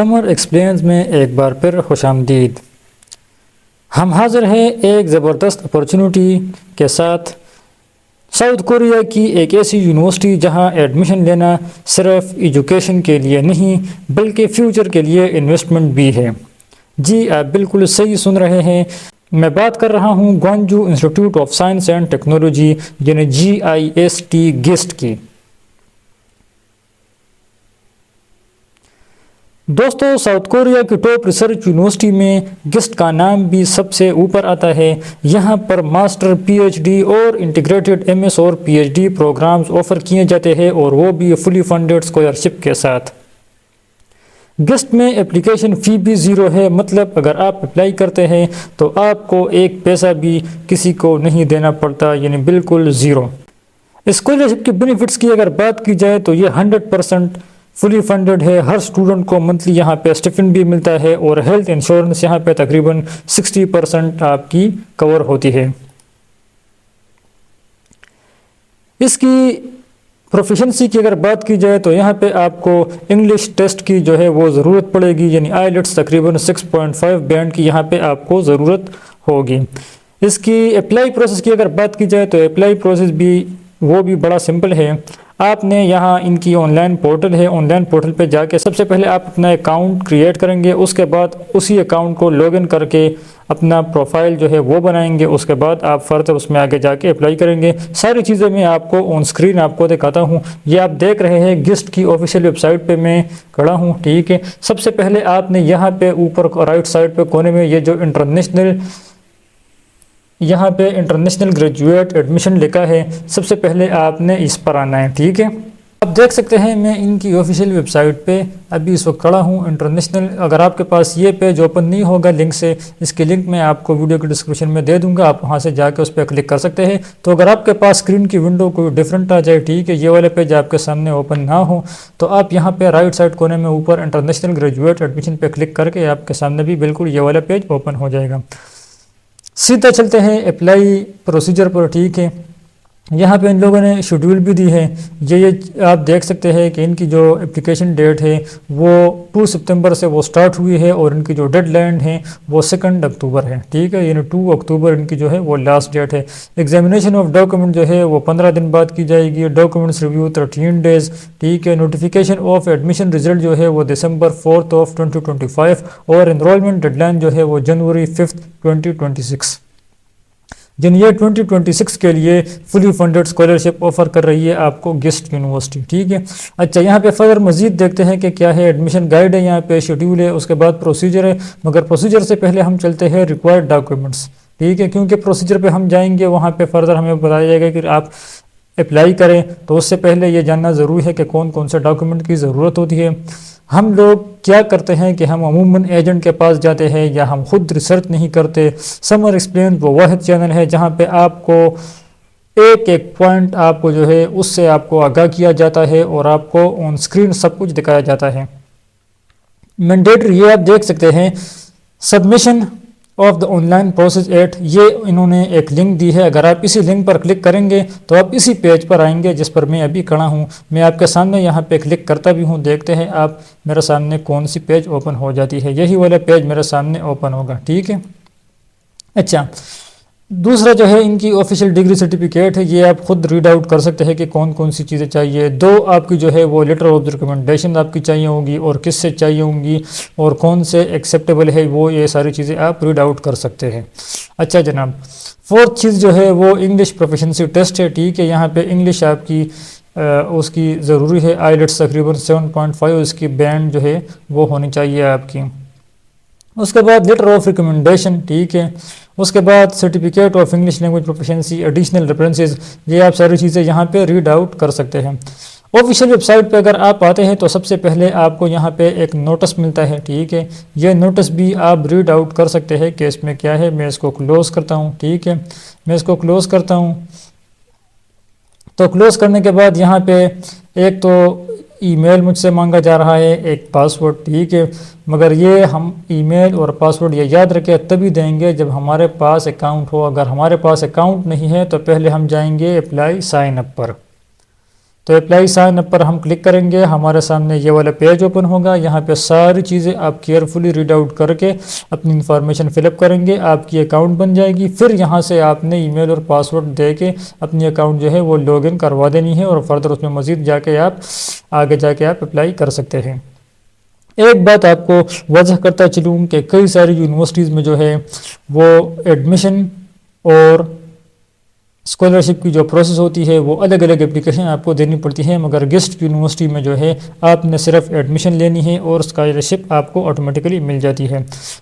سمر explains میں ایک بار پھر خوش آمدید۔ ہم حاضر ہیں ایک زبردست اپرچونٹی کے ساتھ۔ ساؤتھ کوریا کی ایک ایسی یونیورسٹی جہاں ایڈمیشن لینا صرف ایجوکیشن کے لیے نہیں بلکہ فیوچر کے لیے انویسٹمنٹ بھی ہے۔ جی آپ بالکل صحیح سن رہے ہیں، میں بات کر رہا ہوں Gwangju institute of science and technology یعنی GIST کی۔ دوستو، ساؤتھ کوریا کی ٹاپ ریسرچ یونیورسٹی میں گسٹ کا نام بھی سب سے اوپر آتا ہے۔ یہاں پر ماسٹر، PhD اور انٹیگریٹڈ MS اور PhD پروگرامز آفر کیے جاتے ہیں، اور وہ بھی فلی فنڈڈ اسکالرشپ کے ساتھ۔ گسٹ میں اپلیکیشن فی بھی زیرو ہے، مطلب اگر آپ اپلائی کرتے ہیں تو آپ کو ایک پیسہ بھی کسی کو نہیں دینا پڑتا، یعنی بالکل زیرو۔ اسکالرشپ کے بینیفٹس کی اگر بات کی جائے تو یہ 100% فلی فنڈڈ ہے۔ ہر اسٹوڈنٹ کو منتھلی یہاں پہ اسٹیفن بھی ملتا ہے، اور ہیلتھ انشورنس یہاں پہ تقریباً 60% آپ کی کور ہوتی ہے۔ اس کی پروفیشنسی کی اگر بات کی جائے تو یہاں پہ آپ کو انگلش ٹیسٹ کی جو ہے وہ ضرورت پڑے گی، یعنی IELTS تقریباً 6.5 بینڈ کی یہاں پہ آپ کو ضرورت ہوگی۔ اس کی اپلائی پروسیس کی اگر بات کی جائے تو اپلائی پروسیس بھی وہ بھی بڑا سمپل ہے۔ آپ نے یہاں ان کی آن لائن پورٹل ہے، آن لائن پورٹل پہ جا کے سب سے پہلے آپ اپنا اکاؤنٹ کریٹ کریں گے، اس کے بعد اسی اکاؤنٹ کو لاگ ان کر کے اپنا پروفائل جو ہے وہ بنائیں گے، اس کے بعد آپ فردر اس میں آگے جا کے اپلائی کریں گے۔ ساری چیزیں میں آپ کو آن اسکرین آپ کو دکھاتا ہوں۔ یہ آپ دیکھ رہے ہیں گسٹ کی آفیشیل ویب سائٹ پہ میں کھڑا ہوں، ٹھیک ہے۔ سب سے پہلے آپ نے یہاں پہ اوپر رائٹ سائڈ پہ کونے میں یہ جو یہاں پہ انٹرنیشنل گریجویٹ ایڈمیشن لکھا ہے، سب سے پہلے آپ نے اس پر آنا ہے، ٹھیک ہے۔ آپ دیکھ سکتے ہیں میں ان کی آفیشیل ویب سائٹ پہ ابھی اس وقت کھڑا ہوں۔ انٹرنیشنل، اگر آپ کے پاس یہ پیج اوپن نہیں ہوگا لنک سے، اس کی لنک میں آپ کو ویڈیو کی ڈسکرپشن میں دے دوں گا، آپ وہاں سے جا کے اس پہ کلک کر سکتے ہیں۔ تو اگر آپ کے پاس اسکرین کی ونڈو کوئی ڈیفرنٹ آ جائے، ٹھیک ہے، یہ والے پیج آپ کے سامنے اوپن نہ ہو، تو آپ یہاں پہ رائٹ سائڈ کونے میں اوپر انٹرنیشنل گریجویٹ ایڈمیشن پہ کلک کر کے آپ کے سامنے بھی بالکل یہ والا پیج اوپن ہو جائے گا۔ سیدھا چلتے ہیں اپلائی پروسیجر پر، ٹھیک ہے۔ یہاں پہ ان لوگوں نے شیڈول بھی دی ہے۔ یہ آپ دیکھ سکتے ہیں کہ ان کی جو اپلیکیشن ڈیٹ ہے وہ 2 ستمبر سے وہ سٹارٹ ہوئی ہے، اور ان کی جو ڈیڈ لائن ہے وہ 2 اکتوبر ہے، ٹھیک ہے، یعنی 2 اکتوبر ان کی جو ہے وہ لاسٹ ڈیٹ ہے۔ ایگزامینیشن آف ڈاکیومنٹ جو ہے وہ 15 دن بعد کی جائے گی، ڈاکیومنٹس ریویو 13 ڈیز، ٹھیک ہے۔ نوٹیفیکیشن آف ایڈمیشن رزلٹ جو ہے وہ December 4 2025، اور انرولمنٹ ڈیڈ لائن جو ہے وہ January 5 2026۔ جن یہ 2026 کے لیے فلی فنڈڈ اسکالرشپ آفر کر رہی ہے آپ کو گسٹ یونیورسٹی، ٹھیک ہے۔ اچھا، یہاں پہ فردر مزید دیکھتے ہیں کہ کیا ہے۔ ایڈمیشن گائیڈ ہے، یہاں پہ شیڈول ہے، اس کے بعد پروسیجر ہے، مگر پروسیجر سے پہلے ہم چلتے ہیں ریکوائرڈ ڈاکیومنٹس، ٹھیک ہے، کیونکہ پروسیجر پہ ہم جائیں گے وہاں پہ فردر ہمیں بتایا جائے گا کہ آپ اپلائی کریں، تو اس سے پہلے یہ جاننا ضروری ہے کہ کون کون سے ڈاکیومنٹ کی ضرورت ہوتی ہے۔ ہم لوگ کیا کرتے ہیں کہ ہم عموماً ایجنٹ کے پاس جاتے ہیں، یا ہم خود ریسرچ نہیں کرتے۔ سمر ایکسپلین وہ واحد چینل ہے جہاں پہ آپ کو ایک ایک پوائنٹ آپ کو جو ہے اس سے آپ کو آگاہ کیا جاتا ہے، اور آپ کو آن اسکرین سب کچھ دکھایا جاتا ہے۔ مینڈیٹری، یہ آپ دیکھ سکتے ہیں، submission of the online process at, یہ انہوں نے ایک لنک دی ہے۔ اگر آپ اسی لنک پر کلک کریں گے تو آپ اسی پیج پر آئیں گے جس پر میں ابھی کھڑا ہوں۔ میں آپ کے سامنے یہاں پہ کلک کرتا بھی ہوں، دیکھتے ہیں آپ میرے سامنے کون سی پیج اوپن ہو جاتی ہے۔ یہی والا پیج میرے سامنے اوپن ہوگا، ٹھیک ہے۔ اچھا، دوسرا جو ہے ان کی آفیشیل ڈگری سرٹیفکیٹ ہے، یہ آپ خود ریڈ آؤٹ کر سکتے ہیں کہ کون کون سی چیزیں چاہیے۔ 2 آپ کی جو ہے وہ لیٹر آف ریکمنڈیشن آپ کی چاہیے ہوگی، اور کس سے چاہیے ہوں گی، اور کون سے ایکسیپٹیبل ہے، وہ یہ ساری چیزیں آپ ریڈ آؤٹ کر سکتے ہیں۔ اچھا جناب، 4 چیز جو ہے وہ انگلش پروفیشنسی ٹیسٹ ہے، ٹھیک ہے۔ یہاں پہ انگلش آپ کی اس کی ضروری ہے، IELTS تقریباً 7.5 اس کی بینڈ جو ہے وہ ہونی چاہیے آپ کی۔ اس کے بعد لیٹر آف ریکمنڈیشن، ٹھیک ہے۔ اس کے بعد certificate of English language proficiency, additional references, یہ آپ ساری چیزیں یہاں پہ ریڈ آؤٹ کر سکتے ہیں۔ آفیشیل ویب سائٹ پہ اگر آپ آتے ہیں تو سب سے پہلے آپ کو یہاں پہ ایک نوٹس ملتا ہے، ٹھیک ہے۔ یہ نوٹس بھی آپ ریڈ آؤٹ کر سکتے ہیں کہ اس میں کیا ہے۔ میں اس کو کلوز کرتا ہوں، ٹھیک ہے، میں اس کو کلوز کرتا ہوں۔ تو کلوز کرنے کے بعد یہاں پہ ایک تو ای میل مجھ سے مانگا جا رہا ہے، ایک پاسورڈ، ٹھیک ہے، مگر یہ ہم ای میل اور پاسورڈ یہ یاد رکھے تبھی دیں گے جب ہمارے پاس اکاؤنٹ ہو۔ اگر ہمارے پاس اکاؤنٹ نہیں ہے تو پہلے ہم جائیں گے اپلائی سائن اپ پر، تو اپلائی سائن اپ پر ہم کلک کریں گے، ہمارے سامنے یہ والا پیج اوپن ہوگا، یہاں پہ ساری چیزیں آپ کیئرفلی ریڈ آؤٹ کر کے اپنی انفارمیشن فل اپ کریں گے، آپ کی اکاؤنٹ بن جائے گی۔ پھر یہاں سے آپ نے ای میل اور پاسورڈ دے کے اپنی اکاؤنٹ جو ہے وہ لاگ ان کروا دینی ہے، اور فردر اس میں مزید آگے جا کے آپ اپلائی کر سکتے ہیں۔ ایک بات آپ کو واضح کرتا چلوں کہ کئی ساری یونیورسٹیز میں جو ہے وہ ایڈمیشن اور اسکالرشپ کی جو پروسیس ہوتی ہے وہ الگ الگ اپلیکیشن آپ کو دینی پڑتی ہے، مگر گیسٹ یونیورسٹی میں جو ہے آپ نے صرف ایڈمیشن لینی ہے اور اسکالرشپ آپ کو آٹومیٹکلی مل جاتی ہے۔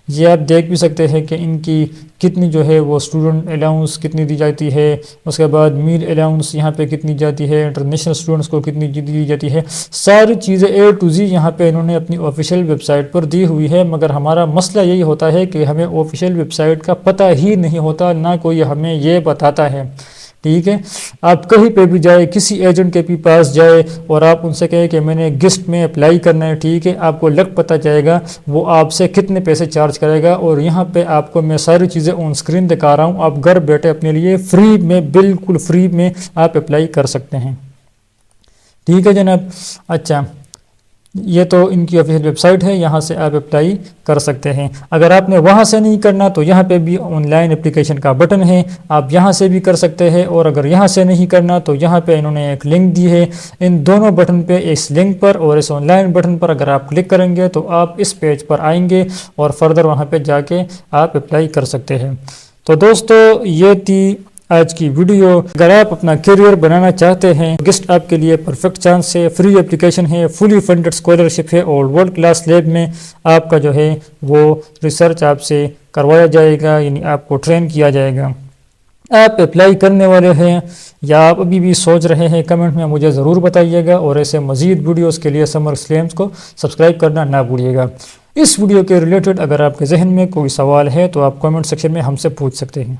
یہ آپ دیکھ بھی سکتے ہیں کہ ان کی کتنی جو ہے وہ اسٹوڈنٹ الاؤنس کتنی دی جاتی ہے، اس کے بعد میل الاؤنس یہاں پہ کتنی جاتی ہے، انٹرنیشنل اسٹوڈنٹس کو کتنی دی جاتی ہے، ساری چیزیں A to Z یہاں پہ انہوں نے اپنی آفیشیل ویب سائٹ پر دی ہوئی ہے۔ مگر ہمارا مسئلہ یہی ہوتا ہے کہ ہمیں آفیشیل ویب سائٹ کا پتہ ہی نہیں ہوتا، نہ کوئی ہمیں یہ بتاتا ہے، ٹھیک ہے۔ آپ کہیں پہ بھی جائے، کسی ایجنٹ کے پاس جائے اور آپ ان سے کہیں کہ میں نے گسٹ میں اپلائی کرنا ہے، ٹھیک ہے، آپ کو لگ پتہ جائے گا وہ آپ سے کتنے پیسے چارج کرے گا، اور یہاں پہ آپ کو میں ساری چیزیں آن اسکرین دکھا رہا ہوں، آپ گھر بیٹھے اپنے لیے فری میں، بالکل فری میں آپ اپلائی کر سکتے ہیں، ٹھیک ہے جناب۔ اچھا، یہ تو ان کی آفیشیل ویب سائٹ ہے، یہاں سے آپ اپلائی کر سکتے ہیں۔ اگر آپ نے وہاں سے نہیں کرنا تو یہاں پہ بھی آن لائن اپلیکیشن کا بٹن ہے، آپ یہاں سے بھی کر سکتے ہیں، اور اگر یہاں سے نہیں کرنا تو یہاں پہ انہوں نے ایک لنک دی ہے، ان دونوں بٹن پہ، اس لنک پر اور اس آن لائن بٹن پر اگر آپ کلک کریں گے تو آپ اس پیج پر آئیں گے اور فردر وہاں پہ جا کے آپ اپلائی کر سکتے ہیں۔ تو دوستو یہ تھی آج کی ویڈیو۔ اگر آپ اپنا کیریئر بنانا چاہتے ہیں، گسٹ آپ کے لیے پرفیکٹ چانس ہے، فری اپلیکیشن ہے، فلی فنڈڈ اسکالرشپ ہے، اور ورلڈ کلاس لیب میں آپ کا جو ہے وہ ریسرچ آپ سے کروایا جائے گا، یعنی آپ کو ٹرین کیا جائے گا۔ آپ اپلائی کرنے والے ہیں یا آپ ابھی بھی سوچ رہے ہیں، کمنٹ میں مجھے ضرور بتائیے گا، اور ایسے مزید ویڈیوز کے لیے سمر ایکسلینس کو سبسکرائب کرنا نہ بھولیے گا۔ اس ویڈیو کے ریلیٹڈ اگر آپ کے ذہن میں کوئی سوال ہے تو آپ کمنٹ سیکشن میں ہم سے پوچھ سکتے ہیں۔